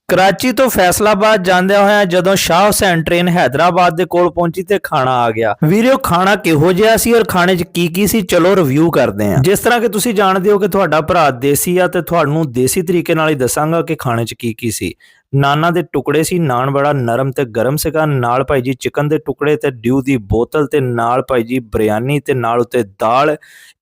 ਕਰਾਚੀ ਤੋਂ ਫੈਸਲਾਬਾਦ ਜਾਂਦਿਆਂ ਹੋਇਆਂ ਜਦੋਂ ਸ਼ਾਹ ਹੁਸੈਨ ਟ੍ਰੇਨ ਹੈਦਰਾਬਾਦ ਦੇ ਕੋਲ ਪਹੁੰਚੀ ਤੇ ਖਾਣਾ ਆ ਗਿਆ। ਵੀਰਿਓ ਖਾਣਾ ਕਿਹੋ ਜਿਹਾ ਸੀ ਔਰ ਖਾਣੇ 'ਚ ਕੀ ਸੀ, ਚਲੋ ਰਿਵਿਊ ਕਰਦੇ ਹਾਂ। ਜਿਸ ਤਰ੍ਹਾਂ ਕਿ ਤੁਸੀਂ ਜਾਣਦੇ ਹੋ ਕਿ ਤੁਹਾਡਾ ਭਰਾ ਦੇਸੀ ਆ ਤੇ ਤੁਹਾਨੂੰ ਦੇਸੀ ਤਰੀਕੇ ਨਾਲ ਹੀ ਦੱਸਾਂਗਾ ਕਿ ਖਾਣੇ 'ਚ ਕੀ ਸੀ। ਨਾਨਾਂ ਦੇ ਟੁਕੜੇ ਸੀ, ਨਾਨ ਬੜਾ ਨਰਮ ਤੇ ਗਰਮ ਸੀਗਾ, ਨਾਲ ਭਾਈ ਜੀ ਚਿਕਨ ਦੇ ਟੁਕੜੇ ਤੇ ਡਿਊ ਦੀ ਬੋਤਲ ਤੇ ਨਾਲ ਭਾਈ ਜੀ ਬਿਰਿਆਨੀ ਤੇ ਨਾਲ ਉੱਤੇ ਦਾਲ,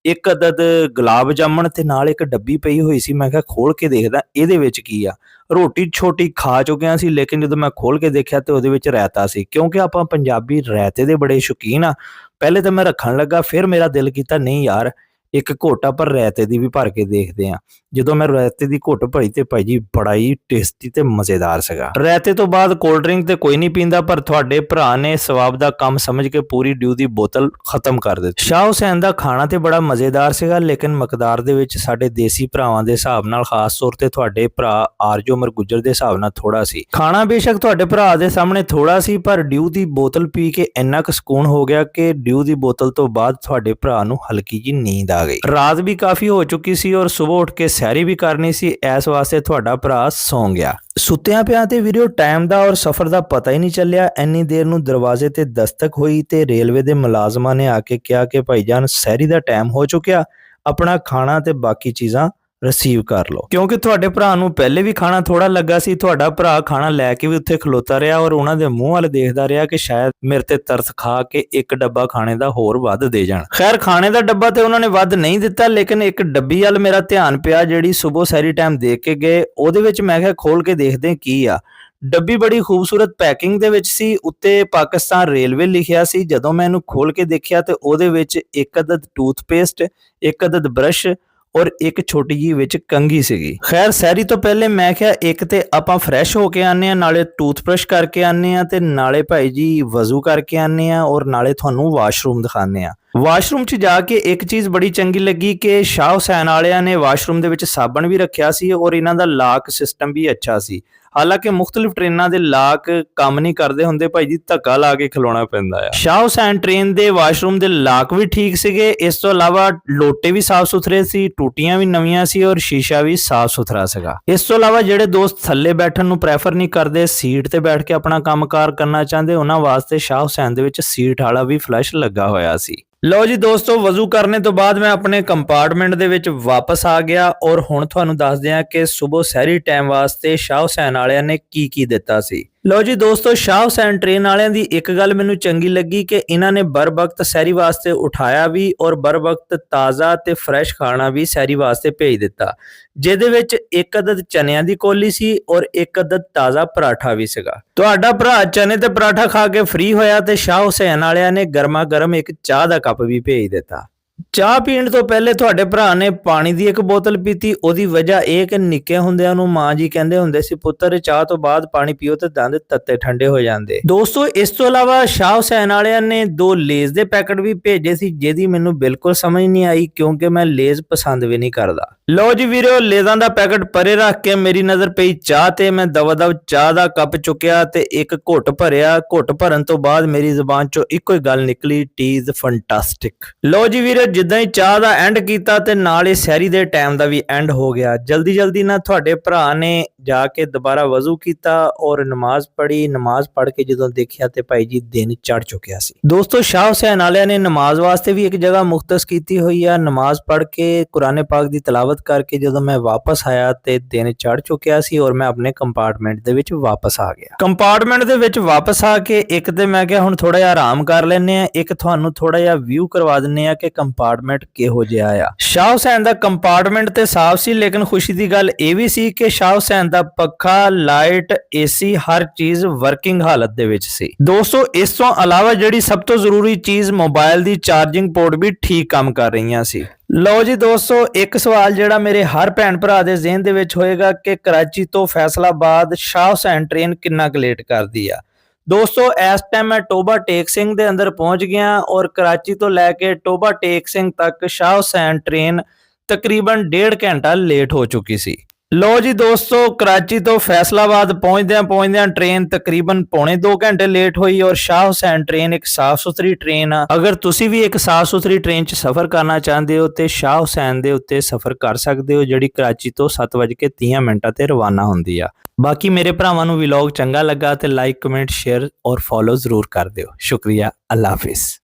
ਇੱਕ ਅਦਦ ਗੁਲਾਬ ਜਾਮਣ ਤੇ ਨਾਲ ਇੱਕ ਡੱਬੀ ਪਈ ਹੋਈ ਸੀ। ਮੈਂ ਕਿਹਾ ਖੋਲ ਕੇ ਦੇਖਦਾ ਇਹਦੇ ਵਿੱਚ ਕੀ ਆ। ਰੋਟੀ ਛੋਟੀ ਖਾ ਚੁੱਕਿਆ ਸੀ, ਲੇਕਿਨ ਜਦੋਂ ਮੈਂ ਖੋਲ ਕੇ ਦੇਖਿਆ ਤੇ ਉਹਦੇ ਵਿੱਚ ਰਾਇਤਾ ਸੀ। ਕਿਉਂਕਿ ਆਪਾਂ ਪੰਜਾਬੀ ਰਾਇਤੇ ਦੇ ਬੜੇ ਸ਼ੌਕੀਨ ਆ। ਪਹਿਲੇ ਤਾਂ ਮੈਂ ਰੱਖਣ ਲੱਗਾ, ਫਿਰ ਮੇਰਾ ਦਿਲ ਕੀਤਾ ਨਹੀਂ ਯਾਰ ਇੱਕ ਘੋਟ ਪਰ ਰਾਇਤੇ ਦੀ ਵੀ ਭਰ ਕੇ ਦੇਖਦੇ ਆ। ਜਦੋਂ ਮੈਂ ਰਾਇਤੇ ਦੀ ਘੁੱਟ ਭਰੀ ਤੇ ਭਾਈ ਜੀ ਬੜਾ ਹੀ ਟੇਸਟੀ ਤੇ ਮਜ਼ੇਦਾਰ ਸੀਗਾ। ਰਾਇਤੇ ਤੋਂ ਬਾਅਦ ਕੋਲਡ ਡਰਿੰਕ ਤੇ ਕੋਈ ਨਹੀਂ ਪੀਂਦਾ, ਪਰ ਤੁਹਾਡੇ ਭਰਾ ਨੇ ਸਵਾਬ ਦਾ ਕੰਮ ਸਮਝ ਕੇ ਪੂਰੀ ਡਿਊ ਦੀ ਬੋਤਲ ਖਤਮ ਕਰ ਦਿੱਤੀ। ਸ਼ਾਹ ਹੁਸੈਨ ਦਾ ਖਾਣਾ ਤੇ ਬੜਾ ਮਜ਼ੇਦਾਰ ਸੀਗਾ, ਲੇਕਿਨ ਮਕਦਾਰ ਦੇ ਵਿੱਚ ਸਾਡੇ ਦੇਸੀ ਭਰਾਵਾਂ ਦੇ ਹਿਸਾਬ ਨਾਲ, ਖਾਸ ਤੌਰ ਤੇ ਤੁਹਾਡੇ ਭਰਾ ਆਰਜੋ ਅਮਰ ਗੁੱਜਰ ਦੇ ਹਿਸਾਬ ਨਾਲ ਥੋੜਾ ਸੀ। ਖਾਣਾ ਬੇਸ਼ੱਕ ਤੁਹਾਡੇ ਭਰਾ ਦੇ ਸਾਹਮਣੇ ਥੋੜਾ ਸੀ, ਪਰ ਡਿਊ ਦੀ ਬੋਤਲ ਪੀ ਕੇ ਇੰਨਾ ਕੁ ਸਕੂਨ ਹੋ ਗਿਆ ਕਿ ਡਿਊ ਦੀ ਬੋਤਲ ਤੋਂ ਬਾਅਦ ਤੁਹਾਡੇ ਭਰਾ ਨੂੰ ਹਲਕੀ ਜੀ ਨੀਂਦ ਆ ਗਈ। ਰਾਤ ਵੀ ਕਾਫੀ ਹੋ ਚੁੱਕੀ ਸੀ ਔਰ ਸਵੇਰ ਉੱਠ ਕੇ ਸੈਰੀ ਵੀ ਕਰਨੀ ਸੀ, ਇਸ ਵਾਸਤੇ ਤੁਹਾਡਾ ਭਰਾ ਸੌਂ ਗਿਆ। ਸੁੱਤਿਆਂ ਪਿਆਂ ਤੇ ਵੀਡੀਓ ਟਾਈਮ ਦਾ ਔਰ ਸਫ਼ਰ ਦਾ ਪਤਾ ਹੀ ਨਹੀਂ ਚੱਲਿਆ। ਇੰਨੀ ਦੇਰ ਨੂੰ ਦਰਵਾਜ਼ੇ ਤੇ ਦਸਤਕ ਹੋਈ ਤੇ ਰੇਲਵੇ ਦੇ ਮੁਲਾਜ਼ਮਾਂ ਨੇ ਆ ਕੇ ਕਿਹਾ ਕਿ ਭਾਈਜਾਨ ਸੈਰੀ ਦਾ ਟਾਈਮ ਹੋ ਚੁੱਕਿਆ, ਆਪਣਾ ਖਾਣਾ ਤੇ ਬਾਕੀ ਚੀਜ਼ਾਂ ਰਿਸੀਵ ਕਰ ਲਓ। ਕਿਉਂਕਿ ਤੁਹਾਡੇ ਭਰਾ ਨੂੰ ਪਹਿਲੇ ਵੀ ਖਾਣਾ ਥੋੜਾ ਲੱਗਾ ਸੀ, ਤੁਹਾਡਾ ਭਰਾ ਖਾਣਾ ਲੈ ਕੇ ਵੀ ਉੱਥੇ ਖਲੋਤਾ ਰਿਹਾ ਔਰ ਉਹਨਾਂ ਦੇ ਮੂੰਹ ਵੱਲ ਦੇਖਦਾ ਰਿਹਾ ਕਿ ਸ਼ਾਇਦ ਮੇਰੇ ਤੇ ਤਰਸ ਖਾ ਕੇ ਇੱਕ ਡੱਬਾ ਖਾਣੇ ਦਾ ਹੋਰ ਵੱਧ ਦੇ ਜਾਣ। ਖੈਰ ਖਾਣੇ ਦਾ ਡੱਬਾ ਤੇ ਉਹਨਾਂ ਨੇ ਵੱਧ ਨਹੀਂ ਦਿੱਤਾ, ਲੇਕਿਨ ਇੱਕ ਡੱਬੀ ਵੱਲ ਮੇਰਾ ਧਿਆਨ ਪਿਆ ਜਿਹੜੀ ਸਵੇਰ ਸੈਰੀ ਟਾਈਮ ਦੇਖ ਕੇ ਗਏ। ਉਹਦੇ ਵਿੱਚ ਮੈਂ ਕਿਹਾ ਖੋਲ ਕੇ ਦੇਖਦੇ ਕੀ ਆ। ਡੱਬੀ ਬੜੀ ਖੂਬਸੂਰਤ ਪੈਕਿੰਗ ਦੇ ਵਿੱਚ ਸੀ, ਉੱਤੇ ਪਾਕਿਸਤਾਨ ਰੇਲਵੇ ਲਿਖਿਆ ਸੀ। ਜਦੋਂ ਮੈਂ ਇਹਨੂੰ ਖੋਲ ਕੇ ਦੇਖਿਆ ਤੇ ਉਹਦੇ ਵਿੱਚ ਇੱਕ ਅਦਦ ਟੂਥਪੇਸਟ, ਇੱਕ ਅਦਦ ਬ੍ਰਸ਼ ਔਰ ਇੱਕ ਛੋਟੀ ਜੀ ਵਿੱਚ ਕੰਘੀ ਸੀਗੀ। ਖੈਰ ਸੈਰੀ ਤੋਂ ਪਹਿਲੇ ਮੈਂ ਕਿਹਾ ਇੱਕ ਤੇ ਆਪਾਂ ਫਰੈਸ਼ ਹੋ ਕੇ ਆਨੇ ਆ, ਨਾਲੇ ਟੂਥਬ੍ਰਸ਼ ਕਰਕੇ ਆਨੇ ਆ ਤੇ ਨਾਲੇ ਭਾਈ ਜੀ ਵਜ਼ੂ ਕਰਕੇ ਆਨੇ ਆ ਔਰ ਨਾਲੇ ਤੁਹਾਨੂੰ ਵਾਸ਼ਰੂਮ ਦਿਖਾਣੇ ਆ। ਵਾਸ਼ਰੂਮ 'ਚ ਜਾ ਕੇ ਇੱਕ ਚੀਜ਼ ਬੜੀ ਚੰਗੀ ਲੱਗੀ ਕਿ ਸ਼ਾਹ ਹੁਸੈਨ ਵਾਲਿਆਂ ਨੇ ਵਾਸ਼ਰੂਮ ਦੇ ਵਿੱਚ ਸਾਬਣ ਵੀ ਰੱਖਿਆ ਸੀ ਔਰ ਇਹਨਾਂ ਦਾ ਲਾਕ ਸਿਸਟਮ ਵੀ ਅੱਛਾ ਸੀ। ਹਾਲਾਂਕਿ ਮੁxtਲਿਫ ਟ੍ਰੇਨਾਂ ਦੇ ਲਾਕ ਕੰਮ ਨਹੀਂ ਕਰਦੇ ਹੁੰਦੇ ਭਾਈ ਜੀ, ਧੱਕਾ ਲਾ ਕੇ ਖਲੋਣਾ ਪੈਂਦਾ ਆ। ਸ਼ਾਹ ਹੁਸੈਨ ਟ੍ਰੇਨ ਦੇ ਵਾਸ਼ਰੂਮ ਦੇ ਲਾਕ ਵੀ ਠੀਕ ਸੀਗੇ, ਇਸ ਤੋਂ ਇਲਾਵਾ ਲੋਟੇ ਵੀ ਸਾਫ਼ ਸੁਥਰੇ ਸੀ, ਟੂਟੀਆਂ ਵੀ ਨਵੀਆਂ ਸੀ ਔਰ ਸ਼ੀਸ਼ਾ ਵੀ ਸਾਫ਼ ਸੁਥਰਾ ਸੀਗਾ। ਇਸ ਤੋਂ ਇਲਾਵਾ ਜਿਹੜੇ ਦੋਸਤ ਥੱਲੇ ਬੈਠਣ ਨੂੰ ਪ੍ਰੈਫਰ ਨਹੀਂ ਕਰਦੇ, ਸੀਟ ਤੇ ਬੈਠ ਕੇ ਆਪਣਾ ਕੰਮਕਾਰ ਕਰਨਾ ਚਾਹੁੰਦੇ, ਉਹਨਾਂ ਵਾਸਤੇ ਸ਼ਾਹ ਹੁਸੈਨ ਦੇ ਵਿੱਚ ਸੀਟ ਵਾਲਾ ਵੀ ਫਲੈਸ਼ ਲੱਗਾ ਹੋਇਆ ਸੀ। ਲਓ ਜੀ ਦੋਸਤੋ, ਵਜ਼ੂ ਕਰਨੇ ਤੋਂ ਬਾਅਦ ਮੈਂ ਆਪਣੇ ਕੰਪਾਰਟਮੈਂਟ ਦੇ ਵਿੱਚ ਵਾਪਸ ਆ ਗਿਆ ਔਰ ਹੁਣ ਤੁਹਾਨੂੰ ਦੱਸਦੇ ਹਾਂ ਕਿ ਸਵੇਰ ਸੈਰੀ ਟਾਈਮ ਵਾਸਤੇ ਸ਼ਾਹ ਹੁਸੈਨ ਵਾਲਿਆਂ ਨੇ ਕੀ ਦਿੱਤਾ ਸੀ। ਲਓ ਜੀ ਦੋਸਤੋ, ਸ਼ਾਹ ਹੁਸੈਨ ਟ੍ਰੇਨ ਵਾਲਿਆਂ ਦੀ ਇੱਕ ਗੱਲ ਮੈਨੂੰ ਚੰਗੀ ਲੱਗੀ ਕਿ ਇਹਨਾਂ ਨੇ ਬਰ ਵਕਤ ਸੈਰੀ ਵਾਸਤੇ ਉਠਾਇਆ ਵੀ ਔਰ ਬਰ ਵਕਤ ਤਾਜ਼ਾ ਤੇ ਫਰੈਸ਼ ਖਾਣਾ ਵੀ ਸੈਰੀ ਵਾਸਤੇ ਭੇਜ ਦਿੱਤਾ, ਜਿਹਦੇ ਵਿੱਚ ਇੱਕ ਅਦਦ ਚਨਿਆਂ ਦੀ ਕੋਲੀ ਸੀ ਔਰ ਇੱਕ ਅਦਦ ਤਾਜ਼ਾ ਪਰਾਠਾ ਵੀ ਸੀਗਾ। ਤੁਹਾਡਾ ਭਰਾ ਚਨੇ ਤੇ ਪਰਾਠਾ ਖਾ ਕੇ ਫ੍ਰੀ ਹੋਇਆ ਤੇ ਸ਼ਾਹ ਹੁਸੈਨ ਵਾਲਿਆਂ ਨੇ ਗਰਮਾ ਗਰਮ ਇੱਕ ਚਾਹ ਦਾ ਕੱਪ ਵੀ ਭੇਜ ਦਿੱਤਾ। ਚਾਹ ਪੀਣ ਤੋਂ ਪਹਿਲੇ ਤੁਹਾਡੇ ਭਰਾ ਨੇ ਪਾਣੀ ਦੀ ਇੱਕ ਬੋਤਲ ਪੀਤੀ। ਉਹਦੀ ਵਜ੍ਹਾ ਇਹ ਕਿ ਨਿੱਕੇ ਹੁੰਦਿਆਂ ਨੂੰ ਮਾਂ ਜੀ ਕਹਿੰਦੇ ਹੁੰਦੇ ਸੀ, ਪੁੱਤਰ ਚਾਹ ਤੋਂ ਬਾਅਦ ਪਾਣੀ ਪੀਓ ਤੇ ਦੰਦ ਤੱਤੇ ਠੰਡੇ ਹੋ ਜਾਂਦੇ। ਦੋਸਤੋ, ਇਸ ਤੋਂ ਇਲਾਵਾ ਸ਼ਾਹ ਹੁਸੈਨ ਵਾਲਿਆਂ ਨੇ 2 ਲੇਜ਼ ਦੇ ਪੈਕਟ ਵੀ ਭੇਜੇ ਸੀ, ਜਿਹਦੀ ਮੈਨੂੰ ਬਿਲਕੁਲ ਸਮਝ ਨਹੀਂ ਆਈ ਕਿਉਂਕਿ ਮੈਂ ਲੇਜ਼ ਪਸੰਦ ਵੀ ਨਹੀਂ ਕਰਦਾ। ਲਓ ਜੀ ਵੀਰੋ, ਲੇਜ਼ਾਂ ਦਾ ਪੈਕਟ ਪਰੇ ਰੱਖ ਕੇ ਮੇਰੀ ਨਜ਼ਰ ਪਈ ਚਾਹ ਤੇ। ਮੈਂ ਦਵਾ-ਦਵ ਚਾਹ ਦਾ ਕੱਪ ਚੁੱਕਿਆ ਤੇ ਇੱਕ ਘੁੱਟ ਭਰਿਆ। ਘੁੱਟ ਭਰਨ ਤੋਂ ਬਾਅਦ ਮੇਰੀ ਜ਼ੁਬਾਨ ਚੋਂ ਇੱਕੋ ਹੀ ਗੱਲ ਨਿਕਲੀ, ਟੀ ਇਜ਼ ਫੈਂਟਾਸਟਿਕ। ਲਓ ਜੀ ਵੀਰੋ, ਜਿੱਦਾਂ ਹੀ ਚਾਹ ਦਾ ਐਂਡ ਕੀਤਾ ਤੇ ਨਾਲ ਹੀ ਸੈਰੀ ਦੇ ਟਾਈਮ ਦਾ ਵੀ ਐਂਡ ਹੋ ਗਿਆ। ਜਲਦੀ ਨਾਲ ਤੁਹਾਡੇ ਭਰਾ ਨੇ ਜਾ ਕੇ ਦੁਬਾਰਾ ਵਜ਼ੂ ਕੀਤਾ ਔਰ ਨਮਾਜ਼ ਪੜ੍ਹੀ। ਨਮਾਜ਼ ਪੜ੍ਹ ਕੇ ਜਦੋਂ ਦੇਖਿਆ ਤੇ ਭਾਈ ਜੀ ਦਿਨ ਚੜ੍ਹ ਚੁੱਕਿਆ ਸੀ। ਦੋਸਤੋ, ਸ਼ਾਹ ਹੁਸੈਨ ਵਾਲਿਆਂ ਨੇ ਨਮਾਜ਼ ਵਾਸਤੇ ਵੀ ਇੱਕ ਜਗ੍ਹਾ ਮੁਖਤਸ ਕੀਤੀ ਹੋਈ ਆ। ਨਮਾਜ਼ ਪੜ੍ਹ ਕੇ ਕੁਰਾਨ ਪਾਕ ਦੀ ਤਿਲਾਵਤ ਕਰਕੇ ਜਦੋਂ ਮੈਂ ਵਾਪਸ ਆਇਆ ਤੇ ਦਿਨ ਚੜ੍ਹ ਚੁੱਕਿਆ ਸੀ ਔਰ ਮੈਂ ਆਪਣੇ ਕੰਪਾਰਟਮੈਂਟ ਦੇ ਵਿੱਚ ਵਾਪਸ ਆ ਗਿਆ। ਕੰਪਾਰਟਮੈਂਟ ਦੇ ਵਿੱਚ ਵਾਪਸ ਆ ਕੇ ਇੱਕ ਤੇ ਮੈਂ ਕਿਹਾ ਹੁਣ ਥੋੜਾ ਜਿਹਾ ਆਰਾਮ ਕਰ ਲੈਂਦੇ ਆ, ਇੱਕ ਤੁਹਾਨੂੰ ਥੋੜਾ ਜਿਹਾ ਵਿਊ ਕਰਵਾ ਦਿੰਨੇ ਆ ਕਿ ਕੰਪਾਰਟਮੈਂਟ ਕਿਹੋ ਜਿਹਾ ਆ। ਸ਼ਾਹ ਹੁਸੈਨ ਦਾ ਕੰਪਾਰਟਮੈਂਟ ਤੇ ਸਾਫ਼ ਸੀ, ਲੇਕਿਨ ਖੁਸ਼ੀ ਦੀ ਗੱਲ ਇਹ ਵੀ ਸੀ ਕਿ ਸ਼ਾਹ ਹੁਸੈਨ ਦਾ ਪੱਖਾ, ਲਾਈਟ, ਏਸੀ ਹਰ ਚੀਜ਼ ਵਰਕਿੰਗ ਹਾਲਤ ਦੇ ਵਿੱਚ ਸੀ। ਦੋਸਤੋ, ਇਸ ਤੋਂ ਇਲਾਵਾ ਜਿਹੜੀ ਸਭ ਤੋਂ ਜ਼ਰੂਰੀ ਚੀਜ਼, ਮੋਬਾਈਲ ਦੀ ਚਾਰਜਿੰਗ ਪੋਰਟ ਵੀ ਠੀਕ ਕੰਮ ਕਰ ਰਹੀਆਂ ਸੀ। ਲਓ ਜੀ ਦੋਸਤੋ, ਇੱਕ ਸਵਾਲ ਜਿਹੜਾ ਮੇਰੇ ਹਰ ਭੈਣ ਭਰਾ ਦੇ ਜ਼ਿਹਨ ਦੇ ਵਿੱਚ ਹੋਏਗਾ ਕਿ ਕਰਾਚੀ ਤੋਂ ਫੈਸਲਾਬਾਦ ਸ਼ਾਹ ਹੁਸੈਨ ਟ੍ਰੇਨ ਕਿੰਨਾ ਕੁ ਲੇਟ ਕਰਦੀ ਆ। ਦੋਸਤੋ, ਇਸ ਟਾਈਮ ਮੈਂ ਟੋਬਾ ਟੇਕ ਸਿੰਘ ਦੇ ਅੰਦਰ ਪਹੁੰਚ ਗਿਆ ਔਰ ਕਰਾਚੀ ਤੋਂ ਲੈ ਕੇ ਟੋਬਾ ਟੇਕ ਸਿੰਘ ਤੱਕ ਸ਼ਾਹ ਹੁਸੈਨ ਟ੍ਰੇਨ ਤਕਰੀਬਨ 1.5 ਘੰਟਾ ਲੇਟ ਹੋ ਚੁੱਕੀ ਸੀ। ਲੋ ਜੀ ਦੋਸਤੋ, ਕਰਾਚੀ ਤੋਂ ਫੈਸਲਾਬਾਦ ਪਹੁੰਚਦਿਆਂ ਟ੍ਰੇਨ ਤਕਰੀਬਨ ਪੌਣੇ 2 ਘੰਟੇ ਲੇਟ ਹੋਈ ਔਰ ਸ਼ਾਹ ਹੁਸੈਨ ਟ੍ਰੇਨ ਇੱਕ ਸਾਫ਼ ਸੁਥਰੀ ਟ੍ਰੇਨ ਆ। ਅਗਰ ਤੁਸੀਂ ਵੀ ਇੱਕ ਸਾਫ਼ ਸੁਥਰੀ ਟ੍ਰੇਨ 'ਚ ਸਫ਼ਰ ਕਰਨਾ ਚਾਹੁੰਦੇ ਹੋ ਤੇ ਸ਼ਾਹ ਹੁਸੈਨ ਦੇ ਉੱਤੇ ਸਫ਼ਰ ਕਰ ਸਕਦੇ ਹੋ, ਜਿਹੜੀ ਕਰਾਚੀ ਤੋਂ 7:30 ਤੇ ਰਵਾਨਾ ਹੁੰਦੀ ਆ। ਬਾਕੀ ਮੇਰੇ ਭਰਾਵਾਂ ਨੂੰ ਵਲੌਗ ਚੰਗਾ ਲੱਗਾ ਤੇ ਲਾਈਕ, ਕਮੈਂਟ, ਸ਼ੇਅਰ ਔਰ ਫੋਲੋ ਜ਼ਰੂਰ ਕਰ ਦਿਓ। ਸ਼ੁਕਰੀਆ, ਅੱਲਾ ਹਾਫਿਜ਼।